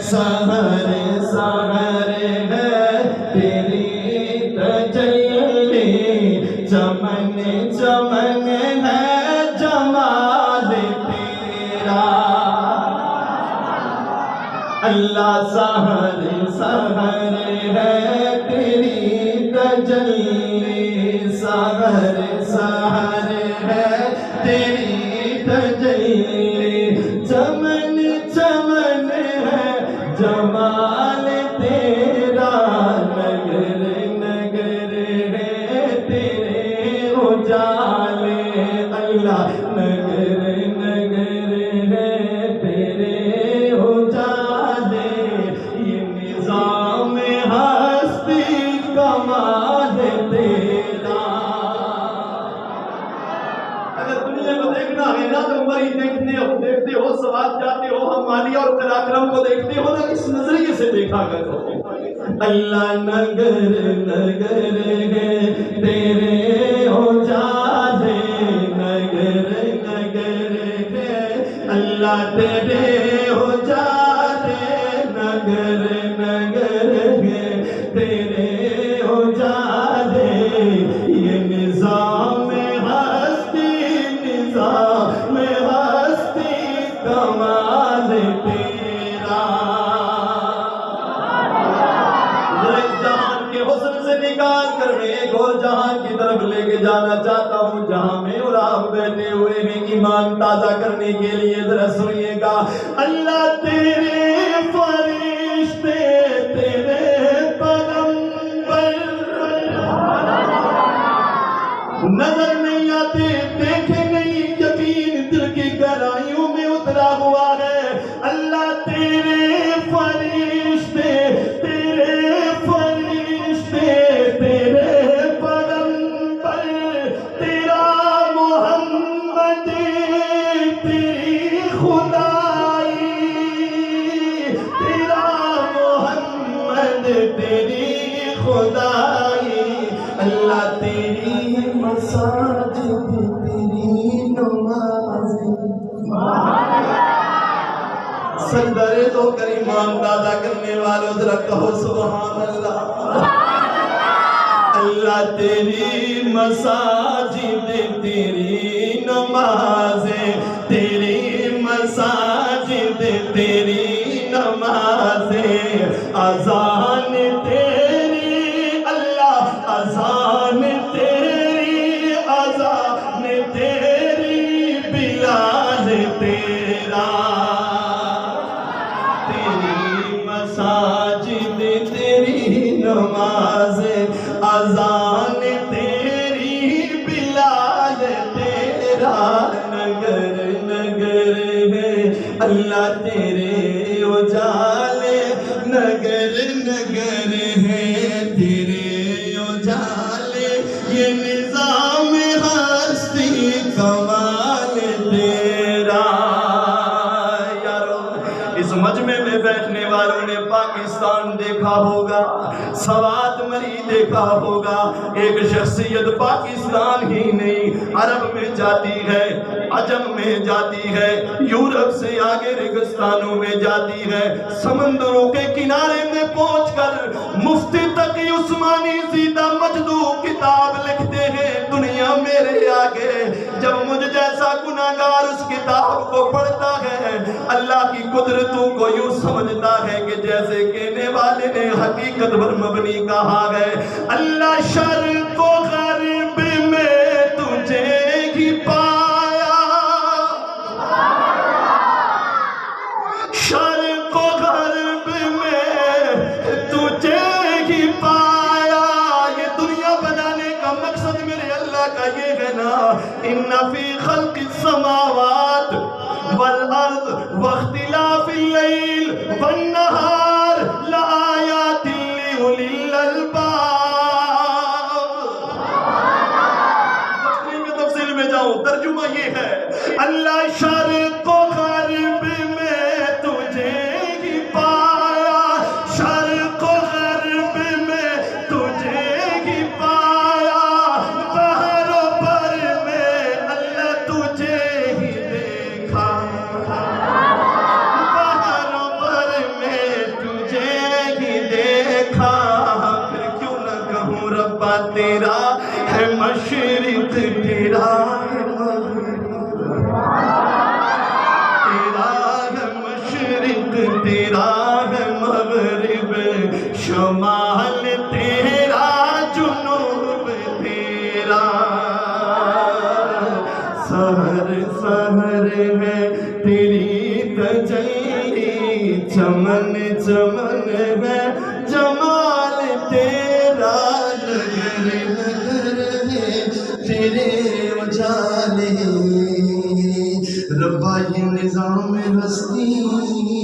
سحر سحر ہے تیری تجلی، چمن چمن ہے جمال تیرا اللہ سحر سحر ہے تیری تجلی، سحر سحر ہے تیری تجلی، چمن چمن ہے جمال تیرا، نگر نگر ہے تیرے اجالے اللہ، نگر نگر ہے تیرے اجالے، یہ نظام ہستی کمال تیرا۔ اگر دنیا کو دیکھنا ہے نا تو وہی دیکھتے ہو سوات جاتے ہو، ہم مالیہ اور پراکرم کو دیکھتے ہو نا، اس نظریے سے دیکھا کرو اللہ، نگر نگر ہے تیرے اجالے، نگر نگر ہے اللہ تیرے اجالے، نگر نگر ہے تیرے اجالے، یہ نظام ہستی، نظام ہستی کمال تیرا۔ جہان کے حسن سے نکال کر میں ایک اور جہان کی طرف لے کے جانا چاہتا ہوں، جہاں میں اور آپ بیٹھے ہوئے ہیں ایمان تازہ کرنے کے لیے۔ ذرا سنیے گا، اللہ تیرے فرشتے تیرے پیغمبر نظر نہیں آتے، دیکھے نہیں، یقین دل کی گہرائیوں میں اترا ہوا ہے۔ اللہ تیرے فرشتے تیرے فرشتے تیرے پیغمبر، تیرا محمد تیری خدائی، تیرا محمد تیری خدائی، اللہ تیری مساجد تیری نماز، سجدے تو کر ایمان دادا کرنے والوں ذرا کہو سبحان اللہ۔ اللہ تیری مساجد تیری نمازیں، تیری مساجد تیری نمازیں، اذان تیری اللہ، اذان تیری، اذان تیری، بلال تیرا، تیری مساجد تیری نماز، اذان تیری، بلال تیرا، نگر نگر ہے اللہ تیرے اجالے، نگر نگر ہے تیرے اجالے، یہ نظام ہستی کمال تیرا۔ اس مجمع میں بیٹھنے والوں نے پاکستان دیکھا ہوگا، سوات مری دیکھا ہوگا، ایک شخصیت پاکستان ہی نہیں عرب میں جاتی ہے، عجم میں جاتی ہے، یورپ سے آگے ریگستانوں میں جاتی ہے، سمندروں کے کنارے میں پہنچ کر مفتی تقی عثمانی زیدہ مجدو کتاب لکھتے ہیں، دنیا میرے آگے۔ جب مجھ جیسا گناہگار اس کتاب کو پڑھتا ہے، اللہ کی قدرتوں کو یوں سمجھتا ہے کہ جیسے کہنے والے نے حقیقت پر مبنی کہا ہے، اللہ شرق و غرب میں تجھے ہی پایا، شرق و غرب میں تجھے ہی پایا۔ یہ دنیا بنانے کا مقصد میرے اللہ کا یہ ہے نا، ان فی خلق السماوات والارض واختلاف اللیل والنہار لآیات لأولی الالباب۔ میں تفصیل میں جاؤں، ترجمہ یہ ہے، اللہ شرق و غرب میں تجھے ہی پایا، شرق و غرب میں تجھے ہی پایا، بحر و بر میں اللہ تجھے ہی دیکھا، سحر سحر ہے تیری تجلی، چمن چمن ہے جمال تیرا، نگر نگر ہے تیرے اجالے، ربا یہ نظام ہستی